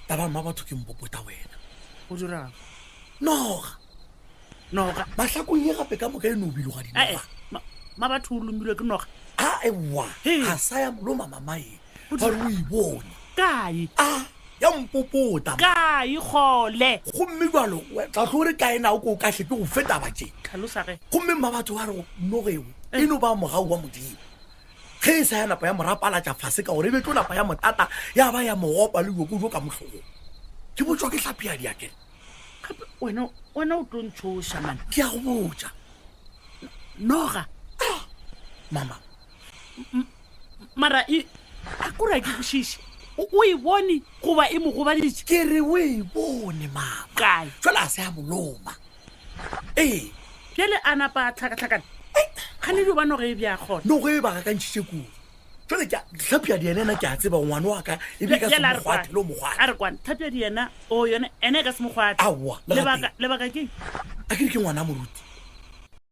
taba mma batho ke mpopota wena o dira noga mahlakong ye gape ka moka e no bilwa dinoga ma batho o lumilwe ke noga ewa ga sa ya moloma mamae ba re o ibone kae ya mpopota kae gole gomme jalo tla tlo re kae nao ko ka tlhepe go feta batšeng tlhalosa ge gomme mma batho ba re nogewe e no ba mogau wa modimo ge e sa ya napa ya morapalatša fase ka gore e betlo napa ya motata ya ba ya moopa le joko jo ka motlhogo ke botswa ke tlhapi ya diakere gape wena o tlo ntshoša mane ke ya go botsa noga mama mara a kora ke bošiši o e bone goba e mo gobaditše ke re o e bone mama kae jale a se ya moloma pele a napa a tlhakatlhakana gane di ba noge e bja gona nogo e ba gakantšhitše kudu jale tlhapi ya diena ena ke a tseba ngwane wa ka e be ka se mogwathele o mogwate a re kwane tlhapi ya diena o yone ene e ka se mogwate aowa lebaka keng a kere ke ngwana moruti